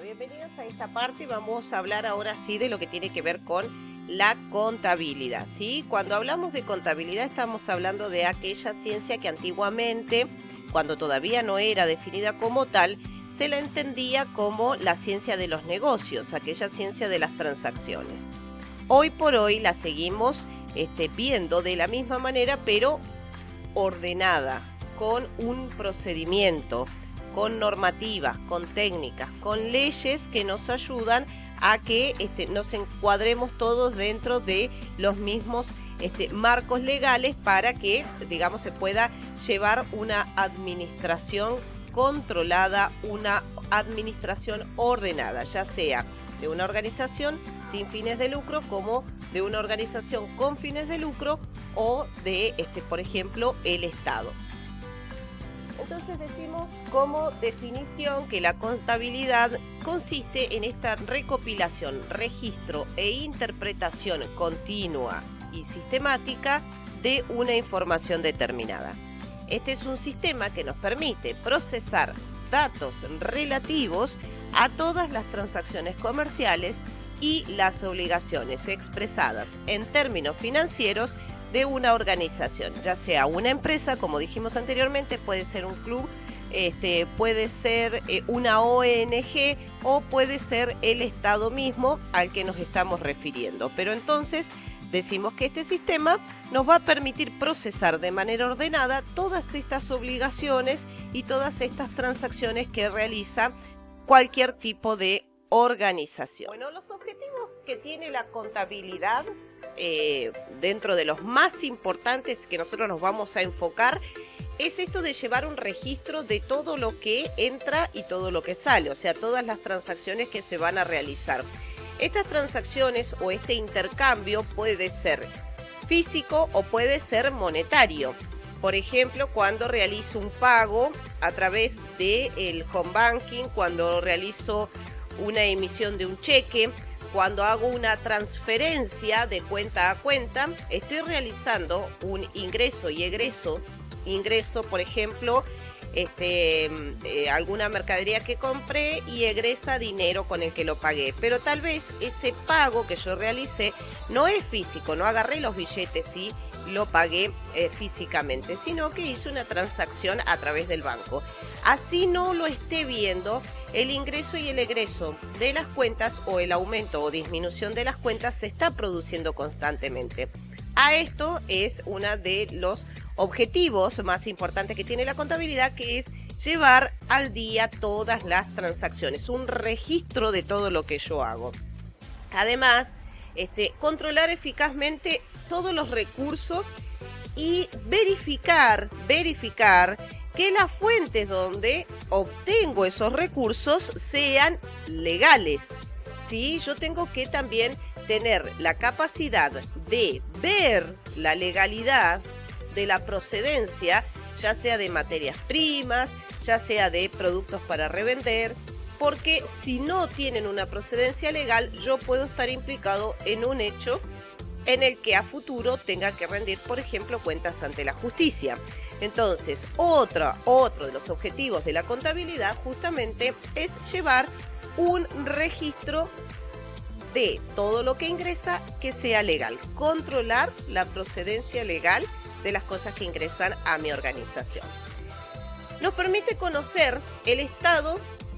Bienvenidos a esta parte. Vamos a hablar ahora sí de lo que tiene que ver con la contabilidad, ¿sí? Cuando hablamos de contabilidad estamos hablando de aquella ciencia que antiguamente, cuando todavía no era definida como tal, se la entendía como la ciencia de los negocios, aquella ciencia de las transacciones. Hoy por hoy la seguimos viendo de la misma manera, pero ordenada, con un procedimiento, con normativas, con técnicas, con leyes que nos ayudan a que nos encuadremos todos dentro de los mismos marcos legales para que, digamos, se pueda llevar una administración controlada, una administración ordenada, ya sea de una organización sin fines de lucro como de una organización con fines de lucro o de, por ejemplo, el Estado. Entonces decimos como definición que la contabilidad consiste en esta recopilación, registro e interpretación continua y sistemática de una información determinada. Este es un sistema que nos permite procesar datos relativos a todas las transacciones comerciales y las obligaciones expresadas en términos financieros de una organización, ya sea una empresa, como dijimos anteriormente, puede ser un club, puede ser una ONG o puede ser el Estado mismo al que nos estamos refiriendo. Pero entonces decimos que este sistema nos va a permitir procesar de manera ordenada todas estas obligaciones y todas estas transacciones que realiza cualquier tipo de organización. Bueno, los objetivos que tiene la contabilidad, dentro de los más importantes que nosotros nos vamos a enfocar, es esto de llevar un registro de todo lo que entra y todo lo que sale, o sea, todas las transacciones que se van a realizar. Estas transacciones o este intercambio puede ser físico o puede ser monetario. Por ejemplo, cuando realizo un pago a través del home banking, cuando realizo una emisión de un cheque, cuando hago una transferencia de cuenta a cuenta, estoy realizando un ingreso y egreso. Ingreso, por ejemplo, alguna mercadería que compré y egresa dinero con el que lo pagué. Pero tal vez ese pago que yo realicé no es físico, no agarré los billetes y lo pagué físicamente, sino que hice una transacción a través del banco. Así no lo esté viendo, el ingreso y el egreso de las cuentas o el aumento o disminución de las cuentas se está produciendo constantemente. A esto es uno de los objetivos más importantes que tiene la contabilidad, que es llevar al día todas las transacciones, un registro de todo lo que yo hago. Además, controlar eficazmente todos los recursos y verificar que las fuentes donde obtengo esos recursos sean legales. ¿Sí? Yo tengo que también tener la capacidad de ver la legalidad de la procedencia, ya sea de materias primas, ya sea de productos para revender, porque si no tienen una procedencia legal, yo puedo estar implicado en un hecho en el que a futuro tenga que rendir, por ejemplo, cuentas ante la justicia. Entonces, otro de los objetivos de la contabilidad justamente es llevar un registro de todo lo que ingresa que sea legal, controlar la procedencia legal de las cosas que ingresan a mi organización. Nos permite conocer el estado,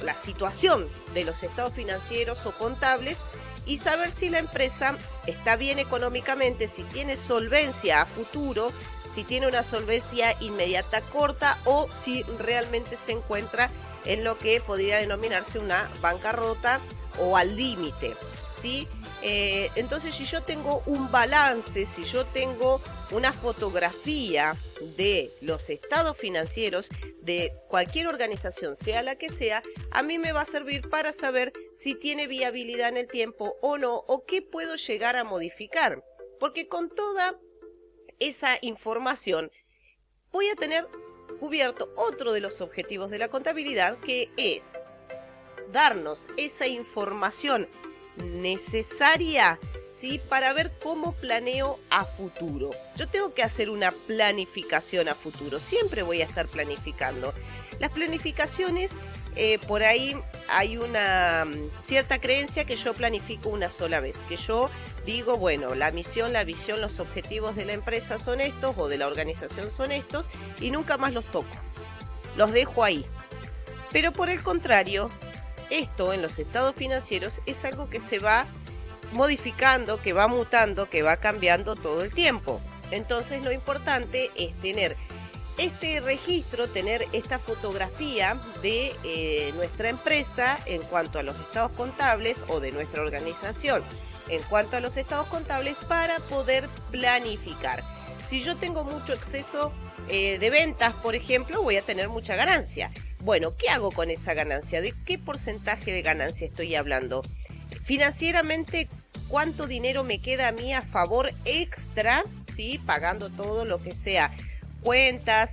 la situación de los estados financieros o contables y saber si la empresa está bien económicamente, si tiene solvencia a futuro, si tiene una solvencia inmediata corta o si realmente se encuentra en lo que podría denominarse una bancarrota o al límite, ¿sí? Entonces, si yo tengo un balance, si yo tengo una fotografía de los estados financieros de cualquier organización, sea la que sea, a mí me va a servir para saber si tiene viabilidad en el tiempo o no, o qué puedo llegar a modificar. Porque con toda esa información voy a tener cubierto otro de los objetivos de la contabilidad, que es darnos esa información necesaria, ¿sí?, para ver cómo planeo a futuro. Yo tengo que hacer una planificación a futuro, siempre voy a estar planificando. Las planificaciones por ahí hay una cierta creencia que yo planifico una sola vez, que yo digo, bueno, la misión, la visión, los objetivos de la empresa son estos o de la organización son estos y nunca más los toco, los dejo ahí. Pero por el contrario, esto en los estados financieros es algo que se va modificando, que va mutando, que va cambiando todo el tiempo. Entonces lo importante es tener este registro, tener esta fotografía de nuestra empresa en cuanto a los estados contables o de nuestra organización en cuanto a los estados contables para poder planificar. Si yo tengo mucho exceso de ventas, por ejemplo, voy a tener mucha ganancia. Bueno, ¿qué hago con esa ganancia? ¿De qué porcentaje de ganancia estoy hablando? Financieramente, ¿cuánto dinero me queda a mí a favor extra? ¿Sí? Pagando todo lo que sea cuentas,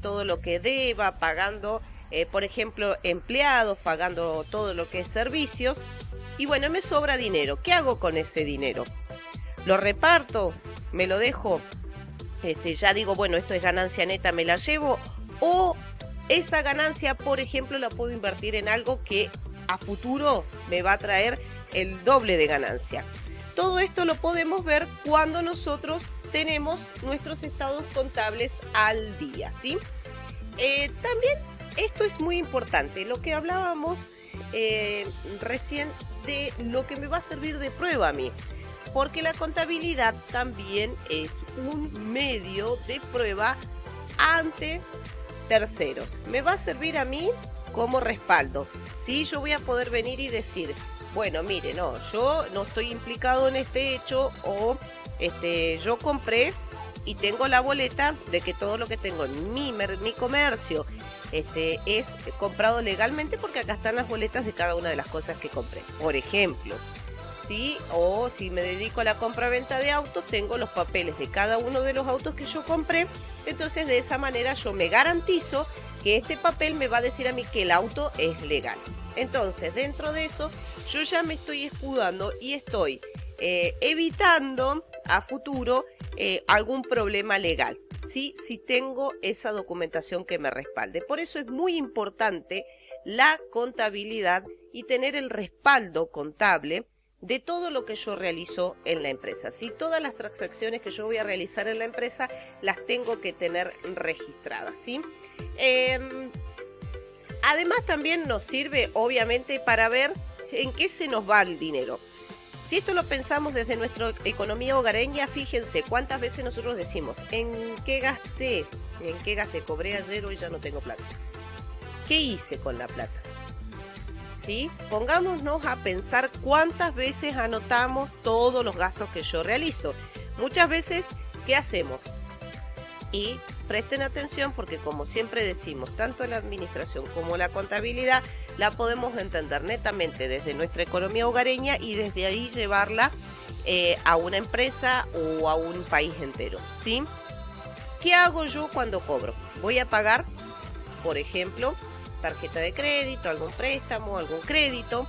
todo lo que deba, pagando, por ejemplo, empleados, pagando todo lo que es servicios. Y bueno, me sobra dinero. ¿Qué hago con ese dinero? ¿Lo reparto? ¿Me lo dejo? Ya digo, bueno, esto es ganancia neta, me la llevo. O esa ganancia, por ejemplo, la puedo invertir en algo que a futuro me va a traer el doble de ganancia. Todo esto lo podemos ver cuando nosotros tenemos nuestros estados contables al día, ¿sí? También esto es muy importante, lo que hablábamos recién de lo que me va a servir de prueba a mí, porque la contabilidad también es un medio de prueba ante terceros. Me va a servir a mí como respaldo, ¿sí? Yo voy a poder venir y decir, bueno, mire, no, yo no estoy implicado en este hecho o yo compré y tengo la boleta de que todo lo que tengo en mi comercio es comprado legalmente porque acá están las boletas de cada una de las cosas que compré, por ejemplo, ¿sí? O si me dedico a la compra-venta de autos, tengo los papeles de cada uno de los autos que yo compré, entonces de esa manera yo me garantizo que este papel me va a decir a mí que el auto es legal. Entonces, dentro de eso, yo ya me estoy escudando y estoy evitando a futuro algún problema legal, ¿sí? Si tengo esa documentación que me respalde. Por eso es muy importante la contabilidad y tener el respaldo contable de todo lo que yo realizo en la empresa. Si todas las transacciones que yo voy a realizar en la empresa las tengo que tener registradas, ¿sí? Además también nos sirve obviamente para ver en qué se nos va el dinero. Si esto lo pensamos desde nuestra economía hogareña, fíjense cuántas veces nosotros decimos, ¿en qué gasté? ¿En qué gasté? Cobré ayer, hoy ya no tengo plata. ¿Qué hice con la plata? ¿Sí? Pongámonos a pensar cuántas veces anotamos todos los gastos que yo realizo. Muchas veces, ¿qué hacemos? Y presten atención porque, como siempre decimos, tanto la administración como la contabilidad la podemos entender netamente desde nuestra economía hogareña y desde ahí llevarla a una empresa o a un país entero, ¿sí? ¿Qué hago yo cuando cobro? Voy a pagar, por ejemplo, tarjeta de crédito, algún préstamo, algún crédito.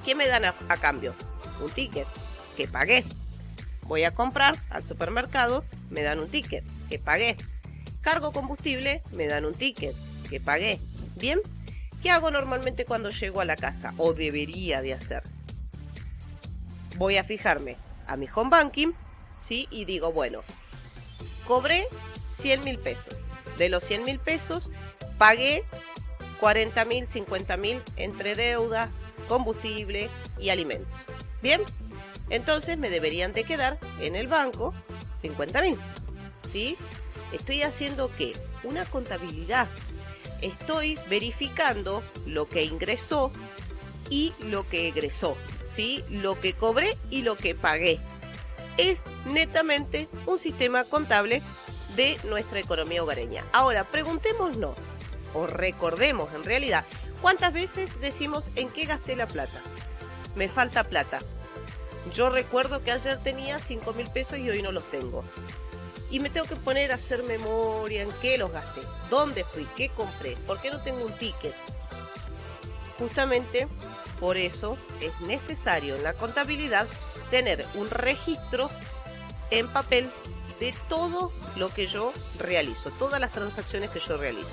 ¿Qué me dan a cambio? Un ticket que pagué. Voy a comprar al supermercado, me dan un ticket que pagué. Cargo combustible, me dan un ticket que pagué. ¿Bien? ¿Qué hago normalmente cuando llego a la casa? O debería de hacer. Voy a fijarme a mi home banking, ¿sí? Y digo, bueno, cobré 100.000 pesos. De los 100.000 pesos, pagué 40.000, 50.000 entre deuda, combustible y alimentos. ¿Bien? Entonces me deberían de quedar en el banco 50.000, ¿sí? Estoy haciendo ¿qué? Una contabilidad. Estoy verificando lo que ingresó y lo que egresó, ¿sí? Lo que cobré y lo que pagué. Es netamente un sistema contable de nuestra economía hogareña. Ahora, preguntémonos, o recordemos en realidad, ¿cuántas veces decimos en qué gasté la plata? Me falta plata. Yo recuerdo que ayer tenía 5.000 pesos y hoy no los tengo. Y me tengo que poner a hacer memoria en qué los gasté, dónde fui, qué compré, por qué no tengo un ticket. Justamente por eso es necesario en la contabilidad tener un registro en papel de todo lo que yo realizo, todas las transacciones que yo realizo.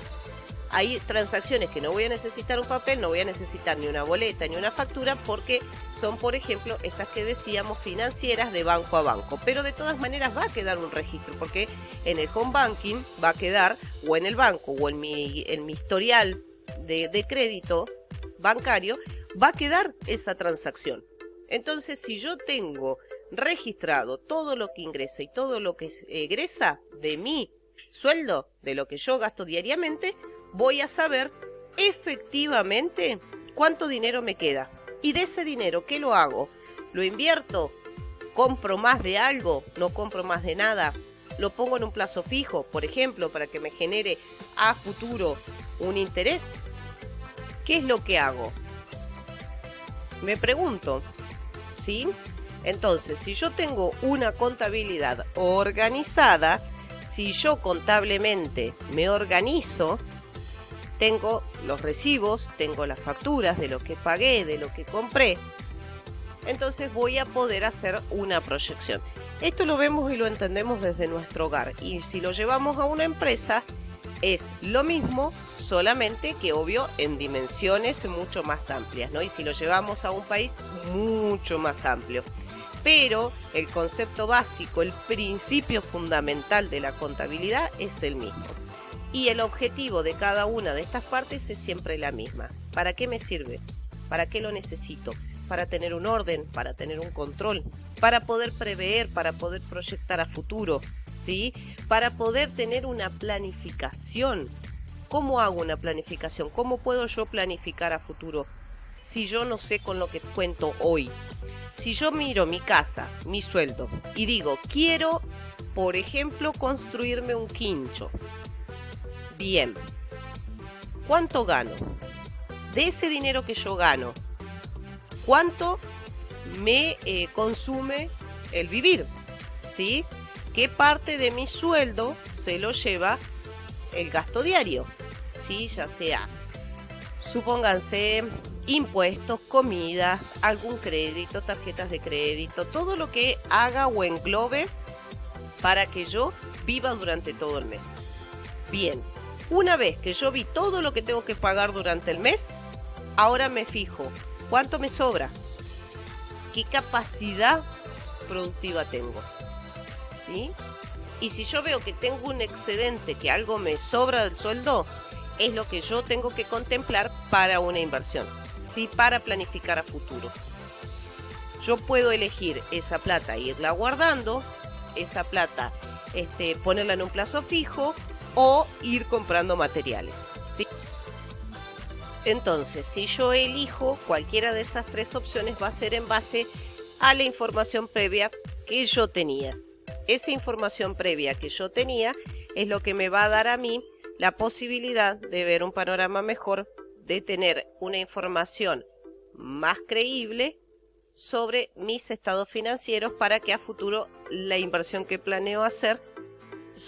Hay transacciones que no voy a necesitar un papel, no voy a necesitar ni una boleta ni una factura porque son, por ejemplo, estas que decíamos financieras de banco a banco. Pero de todas maneras va a quedar un registro porque en el home banking va a quedar, o en el banco o en mi historial de crédito bancario, va a quedar esa transacción. Entonces, si yo tengo registrado todo lo que ingresa y todo lo que egresa de mi sueldo, de lo que yo gasto diariamente, voy a saber efectivamente cuánto dinero me queda. Y de ese dinero, ¿qué lo hago? ¿Lo invierto? ¿Compro más de algo? ¿No compro más de nada? ¿Lo pongo en un plazo fijo, por ejemplo, para que me genere a futuro un interés? ¿Qué es lo que hago? Me pregunto, ¿sí? Entonces, si yo tengo una contabilidad organizada, si yo contablemente me organizo, tengo los recibos, tengo las facturas de lo que pagué, de lo que compré, entonces voy a poder hacer una proyección. Esto lo vemos y lo entendemos desde nuestro hogar, y si lo llevamos a una empresa es lo mismo, solamente que obvio en dimensiones mucho más amplias, ¿no? Y si lo llevamos a un país, mucho más amplio. Pero el concepto básico, el principio fundamental de la contabilidad es el mismo. Y el objetivo de cada una de estas partes es siempre la misma. ¿Para qué me sirve? ¿Para qué lo necesito? Para tener un orden, para tener un control, para poder prever, para poder proyectar a futuro, ¿sí? Para poder tener una planificación. ¿Cómo hago una planificación? ¿Cómo puedo yo planificar a futuro si yo no sé con lo que cuento hoy? Si yo miro mi casa, mi sueldo, y digo, quiero, por ejemplo, construirme un quincho. Bien, ¿cuánto gano? De ese dinero que yo gano, ¿cuánto me consume el vivir? ¿Sí? ¿Qué parte de mi sueldo se lo lleva el gasto diario? ¿Sí? Ya sea, supónganse, impuestos, comida, algún crédito, tarjetas de crédito, todo lo que haga o englobe para que yo viva durante todo el mes. Bien, una vez que yo vi todo lo que tengo que pagar durante el mes, ahora me fijo, ¿cuánto me sobra? ¿Qué capacidad productiva tengo? ¿Sí? Y si yo veo que tengo un excedente, que algo me sobra del sueldo, es lo que yo tengo que contemplar para una inversión, ¿sí? Para planificar a futuro. Yo puedo elegir esa plata, irla guardando, esa plata ponerla en un plazo fijo o ir comprando materiales, ¿sí? Entonces, si yo elijo cualquiera de esas tres opciones, va a ser en base a la información previa que yo tenía. Esa información previa que yo tenía es lo que me va a dar a mí la posibilidad de ver un panorama mejor, de tener una información más creíble sobre mis estados financieros para que a futuro la inversión que planeo hacer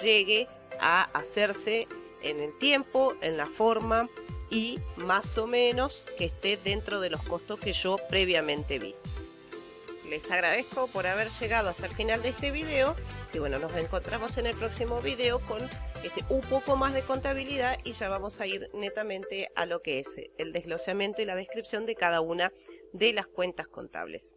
llegue a hacerse en el tiempo, en la forma y más o menos que esté dentro de los costos que yo previamente vi. Les agradezco por haber llegado hasta el final de este video y bueno, nos encontramos en el próximo video con un poco más de contabilidad y ya vamos a ir netamente a lo que es el desglosamiento y la descripción de cada una de las cuentas contables.